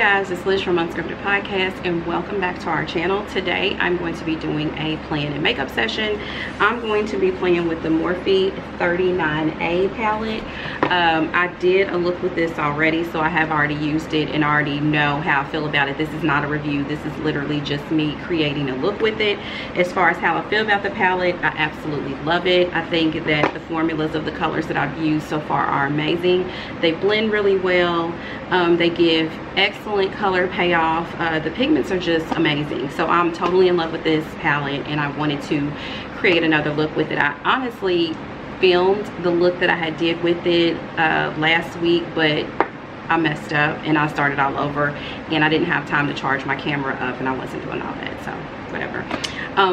guys, it's Liz from Unscripted Podcast and welcome back to our channel. Today I'm going to be doing a plan and makeup session. I'm going to be playing with the Morphe 39A palette. I did a look with this already, so I have already used it and already know how I feel about it. This is not a review. This is literally just me creating a look with it. As far as how I feel about the palette, I absolutely love it. I think that the formulas of the colors that I've used so far are amazing. They blend really well. They give excellent color payoff. The pigments are just amazing. So I'm totally in love with this palette and I wanted to create another look with it. I honestly filmed the look that I did with it last week, but I messed up and I started all over and I didn't have time to charge my camera up and I wasn't doing all that, so whatever.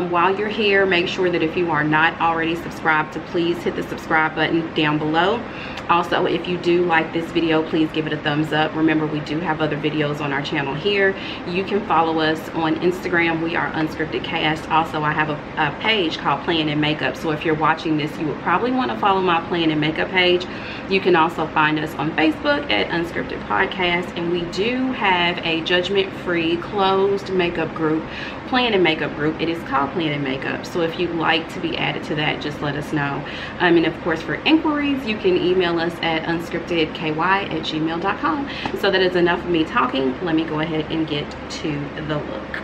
While you're here, make sure that if you are not already subscribed, to please hit the subscribe button down below. Also, if you do like this video, please give it a thumbs up. Remember, we do have other videos on our channel here. You can follow us on Instagram. We are Unscripted Cast. Also, I have a page called Plan and Makeup. So if you're watching this, you would probably want to follow my Plan and Makeup page. You can also find us on Facebook at Unscripted Podcast. And we do have a judgment-free closed makeup group, Plan and Makeup group. It is called Plan and Makeup. So if you'd like to be added to that, just let us know. And of course, for inquiries, you can email us at unscriptedky@gmail.com. So that is enough of me talking. Let me go ahead and get to the look.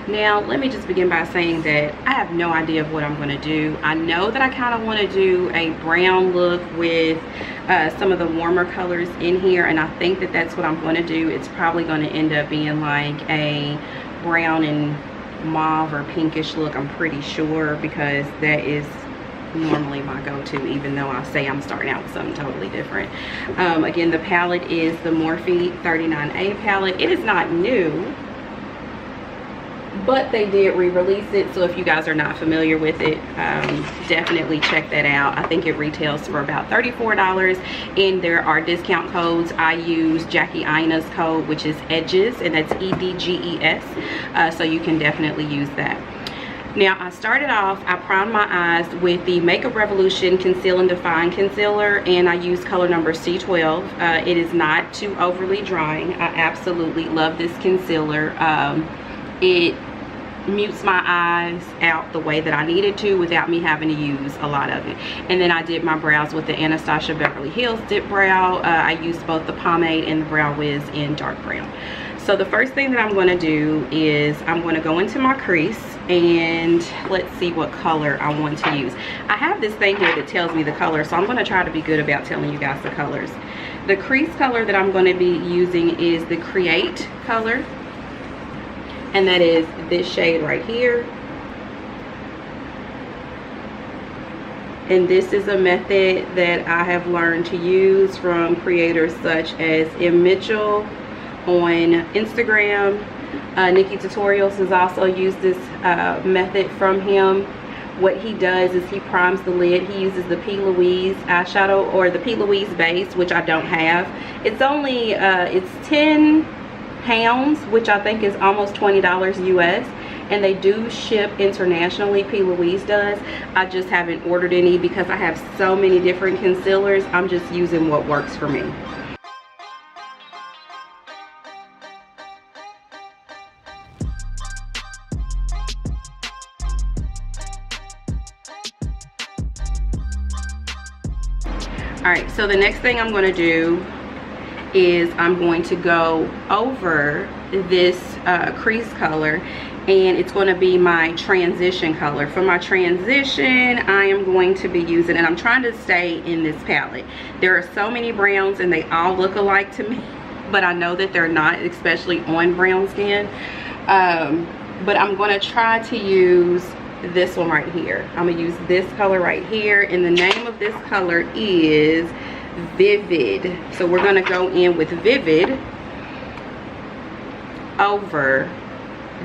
Now, let me just begin by saying that I have no idea of what I'm going to do. I know that I kind of want to do a brown look with some of the warmer colors in here, and I think that that's what I'm going to do. It's probably going to end up being like a brown and mauve or pinkish look, I'm pretty sure, because that is normally my go-to, even though I say I'm starting out with something totally different. Again, the palette is the Morphe 39A palette. It is not new, but they did re-release it, so if you guys are not familiar with it, definitely check that out. I think it retails for about $34 and there are discount codes. I use Jackie Aina's code, which is EDGES, and that's EDGES, so you can definitely use that. Now, I started off, I primed my eyes with the Makeup Revolution Conceal and Define Concealer, and I used color number C12. It is not too overly drying. I absolutely love this concealer. It mutes my eyes out the way that I needed to without me having to use a lot of it. And then I did my brows with the Anastasia Beverly Hills Dip Brow. I used both the pomade and the Brow Wiz in dark brown. So the first thing that I'm going to do is I'm going to go into my crease and let's see what color I want to use. I have this thing here that tells me the color, so I'm going to try to be good about telling you guys the colors. The crease color that I'm going to be using is the Create color, and that is this shade right here. And this is a method that I have learned to use from creators such as M. Mitchell on Instagram. Nikki Tutorials has also used this method from him. What he does is he primes the lid. He uses the P. Louise eyeshadow, or the P. Louise base, which I don't have. It's only it's 10 pounds, which I think is almost $20 US, and they do ship internationally. P. Louise does. I just haven't ordered any because I have so many different concealers. I'm just using what works for me. Alright, so the next thing I'm going to do is I'm going to go over this crease color, and it's going to be my transition color. For my transition, I am going to be using, and I'm trying to stay in this palette. There are so many browns and they all look alike to me, but I know that they're not, especially on brown skin. But I'm going to try to use this one right here. I'm going to use this color right here, and the name of this color is Vivid. So we're going to go in with Vivid over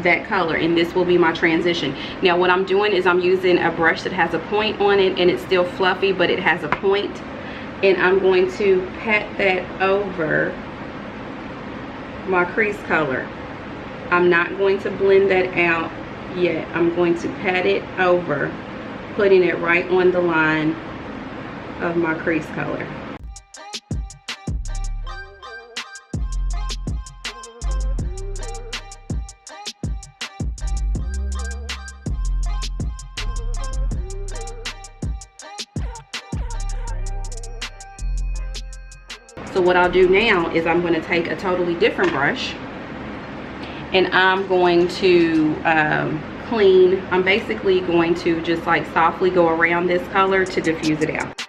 that color, and this will be my transition. Now what I'm doing is I'm using a brush that has a point on it, and it's still fluffy, but it has a point, and I'm going to pat that over my crease color. I'm not going to blend that out yet. I'm going to pat it over, putting it right on the line of my crease color. So what I'll do now is I'm going to take a totally different brush, and I'm going to clean. I'm basically going to just like softly go around this color to diffuse it out.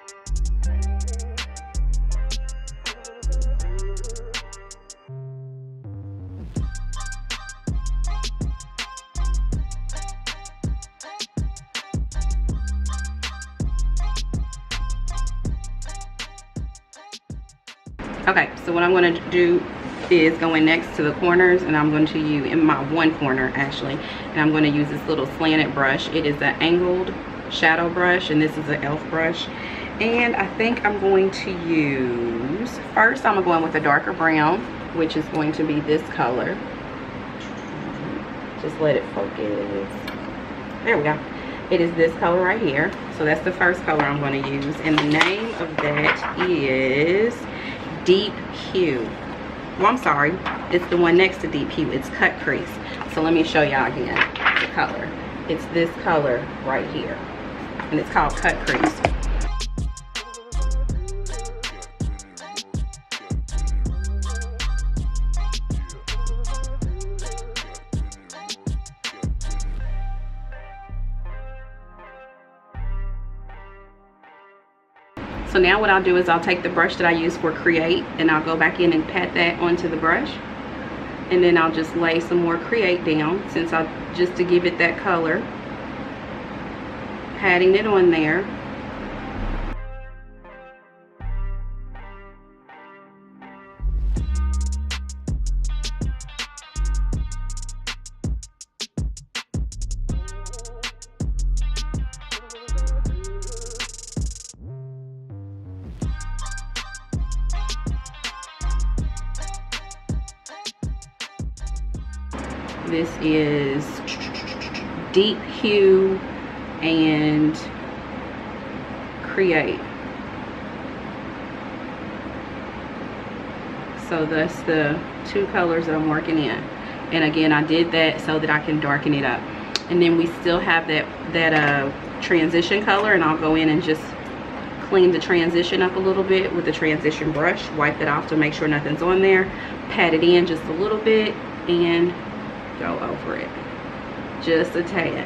Okay, so what I'm going to do is go in next to the corners, and I'm going to use, in my one corner actually, and I'm going to use this little slanted brush. It is an angled shadow brush, and this is an e.l.f. brush. And I think I'm going to use, first I'm going to go in with a darker brown, which is going to be this color. Just let it focus. There we go. It is this color right here. So that's the first color I'm going to use, and the name of that is Deep Hue. Well, I'm sorry, it's the one next to Deep Hue. It's Cut Crease. So let me show y'all again the color. It's this color right here, and it's called Cut Crease. So now what I'll do is I'll take the brush that I use for Create, and I'll go back in and pat that onto the brush, and then I'll just lay some more Create down, just to give it that color, patting it on there. This is Deep Hue and Create. So that's the two colors that I'm working in. And again, I did that so that I can darken it up. And then we still have that transition color, and I'll go in and just clean the transition up a little bit with the transition brush. Wipe it off to make sure nothing's on there. Pat it in just a little bit and go over it just a tad,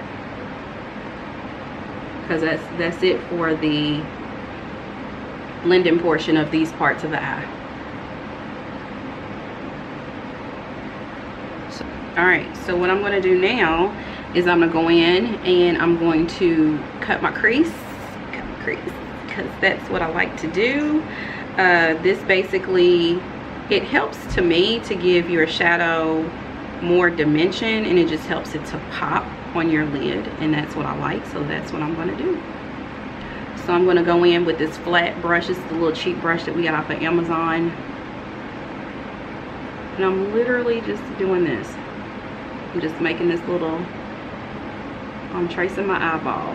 because that's it for the blending portion of these parts of the eye. So, all right, so what I'm going to do now is I'm going to go in and I'm going to cut my crease, because that's what I like to do. This basically, it helps to me to give your shadow more dimension, and it just helps it to pop on your lid, and that's what I like. So that's what I'm going to do. So I'm going to go in with this flat brush. This is the little cheap brush that we got off of Amazon, and I'm literally just doing this. I'm just making this little, I'm tracing my eyeball.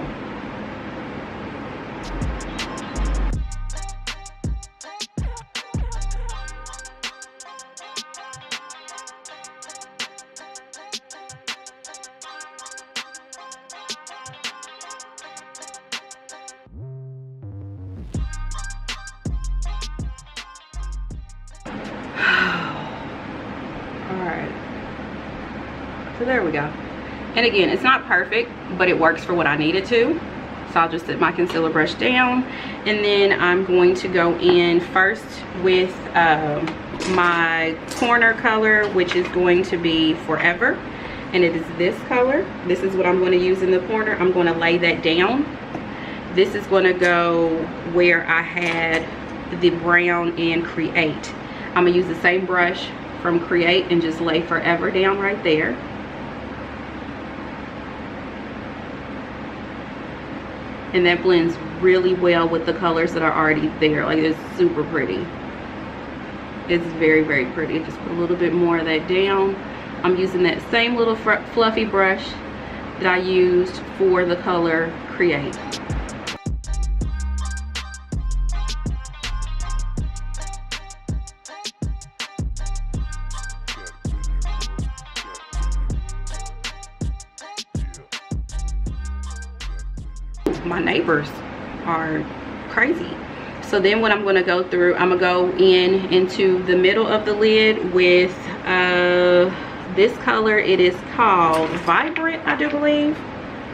So there we go. And again, it's not perfect, but it works for what I need it to. So I'll just set my concealer brush down, and then I'm going to go in first with my corner color, which is going to be Forever, and it is this color. This is what I'm going to use in the corner. I'm going to lay that down. This is going to go where I had the brown and Create. I'm going to use the same brush from Create and just lay Forever down right there. And that blends really well with the colors that are already there. Like, it's super pretty. It's very, very pretty. Just put a little bit more of that down. I'm using that same little fluffy brush that I used for the color Create. My neighbors are crazy. So then what I'm going to go through, I'm going to go into the middle of the lid with this color. It is called Vibrant, I do believe.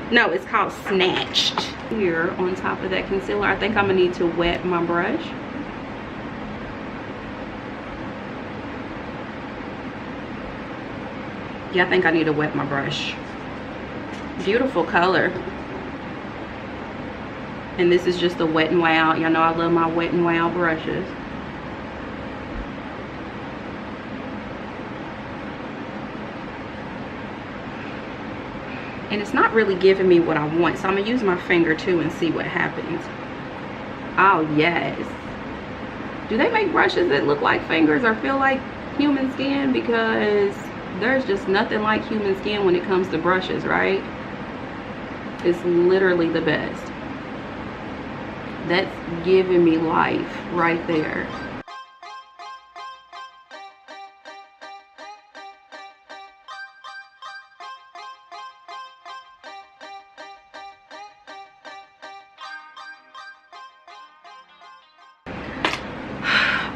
No, it's called Snatched. Here on top of that concealer, I think I'm going to need to wet my brush. Yeah, I think I need to wet my brush. Beautiful color. And this is just a Wet n Wild. Y'all know I love my Wet n Wild brushes. And it's not really giving me what I want, so I'm gonna use my finger too and see what happens. Oh yes. Do they make brushes that look like fingers or feel like human skin? Because there's just nothing like human skin when it comes to brushes, right? It's literally the best. That's giving me life right there.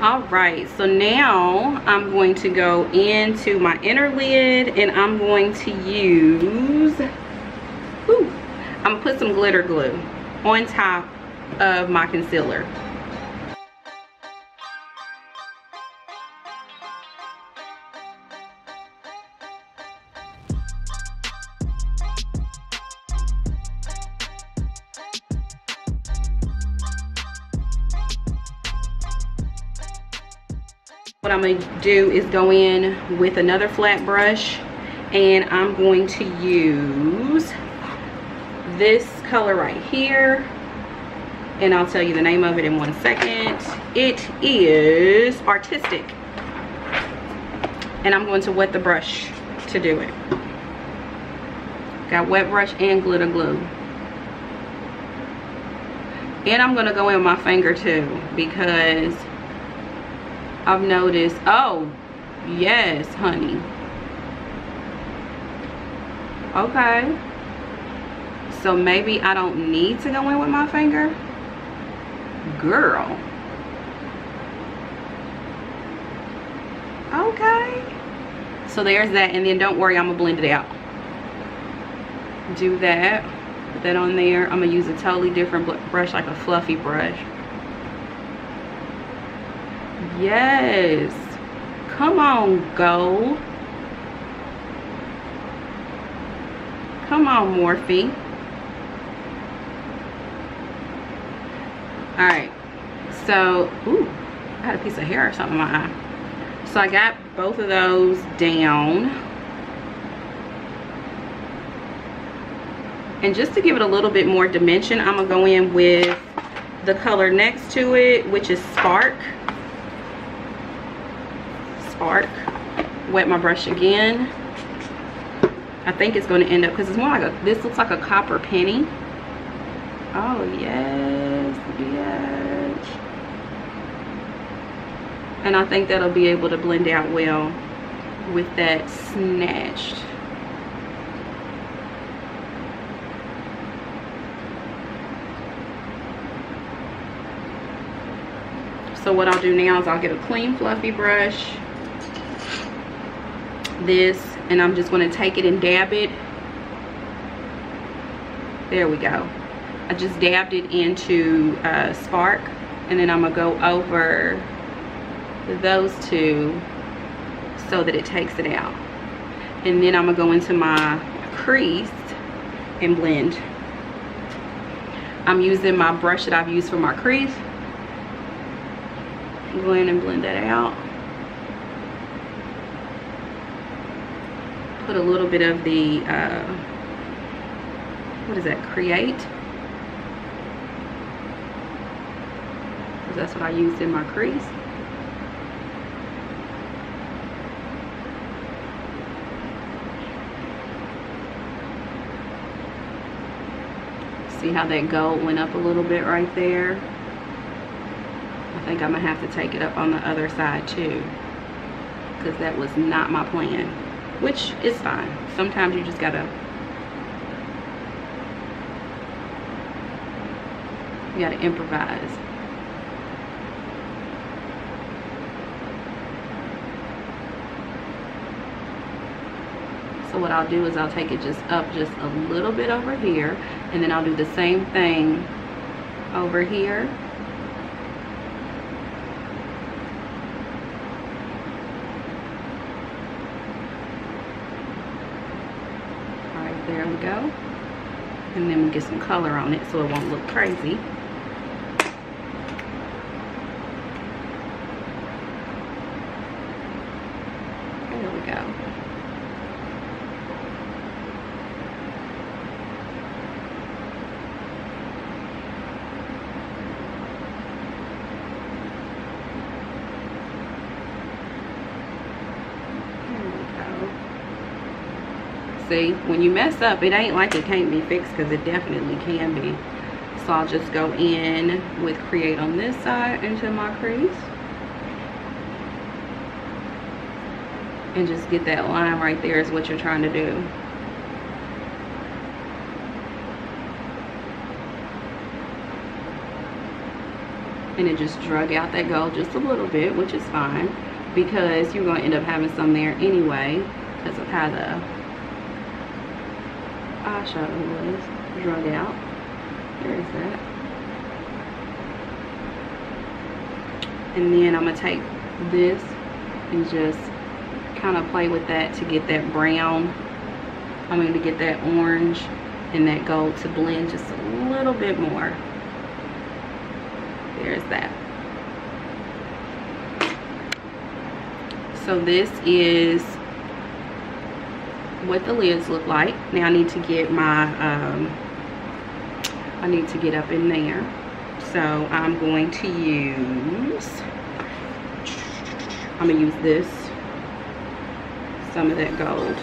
All right, so now I'm going to go into my inner lid and I'm going to use, I'm gonna put some glitter glue on top of my concealer. What I'm going to do is go in with another flat brush and I'm going to use this color right here, and I'll tell you the name of it in 1 second. It is Artistic, and I'm going to wet the brush to do it. Got wet brush and glitter glue, and I'm going to go in with my finger too because I've noticed, oh yes honey, okay, so maybe I don't need to go in with my finger, girl. Okay, so there's that, and then don't worry, I'm gonna blend it out. Do that, put that on there. I'm gonna use a totally different brush, like a fluffy brush. Yes, come on gold, come on Morphe. All right, so ooh, I had a piece of hair or something in my eye. So I got both of those down, and just to give it a little bit more dimension, I'm gonna go in with the color next to it, which is Spark. Wet my brush again. I think it's going to end up, because it's more like a, this looks like a copper penny. Oh yes, yes. And I think that'll be able to blend out well with that Snatched. So what I'll do now is I'll get a clean fluffy brush, this, and I'm just going to take it and dab it. There we go. I just dabbed it into Spark, and then I'm going to go over those two so that it takes it out. And then I'm going to go into my crease and blend. I'm using my brush that I've used for my crease. Go in and blend that out. Put a little bit of the what is that, Create, because that's what I used in my crease. See how that gold went up a little bit right there? I think I'm gonna have to take it up on the other side too, because that was not my plan, which is fine. Sometimes you just gotta, you gotta improvise. So what I'll do is I'll take it just up just a little bit over here, and then I'll do the same thing over here. All right, there we go. And then we get some color on it so it won't look crazy. There we go. See, when you mess up, it ain't like it can't be fixed, because it definitely can be. So I'll just go in with Create on this side into my crease and just get that line right there is what you're trying to do. And it just drug out that gold just a little bit, which is fine, because you're going to end up having some there anyway because of how the eyeshadow was drug out. There is that. And then I'm going to take this and just kind of play with that to get that brown, to get that orange and that gold to blend just a little bit more. There's that. So this is what the lids look like. Now I need to get my I need to get up in there, so I'm going to use this, some of that gold,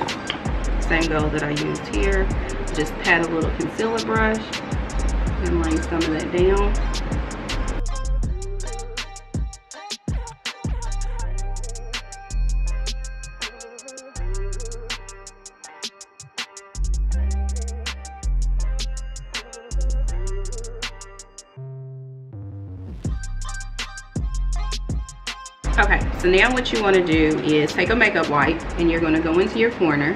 same gold that I used here. Just pat a little concealer brush and lay some of that down. Okay, so now what you want to do is take a makeup wipe and you're going to go into your corner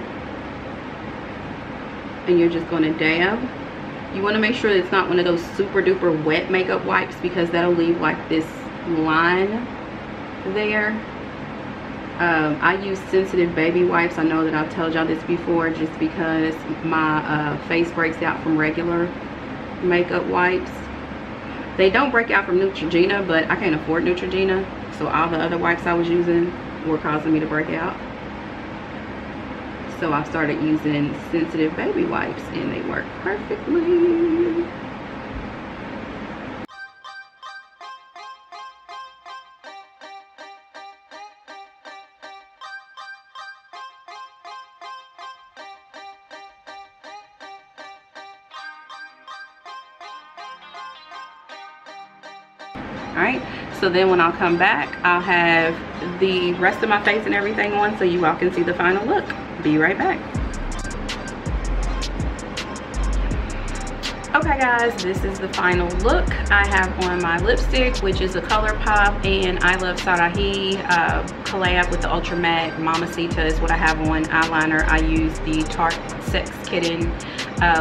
and you're just going to dab. You want to make sure it's not one of those super duper wet makeup wipes, because that'll leave like this line there. I use sensitive baby wipes. I know that I've told y'all this before, just because my face breaks out from regular makeup wipes. They don't break out from Neutrogena, but I can't afford Neutrogena. So all the other wipes I was using were causing me to break out. So I started using sensitive baby wipes and they work perfectly. Alright, so then when I'll come back, I'll have the rest of my face and everything on so you all can see the final look. Be right back. Okay guys, this is the final look. I have on my lipstick, which is a ColourPop and I Love Saharan collab with the Ultra Matte Mamacita is what I have on. Eyeliner, I use the Tarte Sex Kitten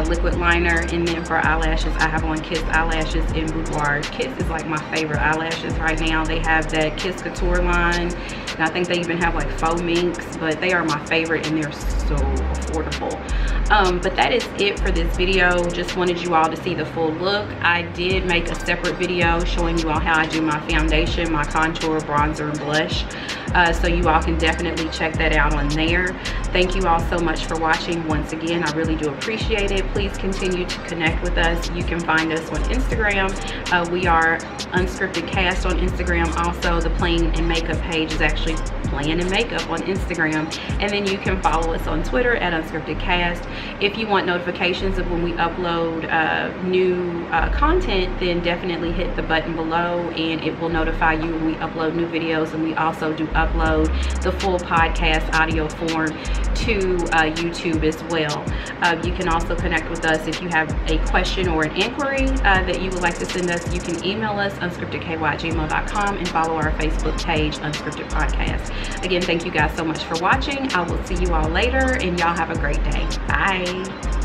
liquid liner, and then for eyelashes I have on Kiss eyelashes in Budoir. Kiss is like my favorite eyelashes right now. They have that Kiss Couture line, and I think they even have like faux minks, but they are my favorite and they're so affordable. But that is it for this video. Just wanted you all to see the full look. I did make a separate video showing you all how I do my foundation, my contour, bronzer, and blush, so you all can definitely check that out on there. Thank you all so much for watching. Once again, I really do appreciate it. Please continue to connect with us. You can find us on Instagram. We are Unscripted Cast on Instagram. Also, the Plain and Makeup page is actually Plain and Makeup on Instagram. And then you can follow us on Twitter at Unscripted Cast. If you want notifications of when we upload new content, then definitely hit the button below and it will notify you when we upload new videos. And we also do upload the full podcast audio form to YouTube as well. You can also connect with us if you have a question or an inquiry that you would like to send us. You can email us unscriptedky@gmail.com and follow our Facebook page, Unscripted Podcast. Again, thank you guys so much for watching. I will see you all later, and y'all have a great day. Bye.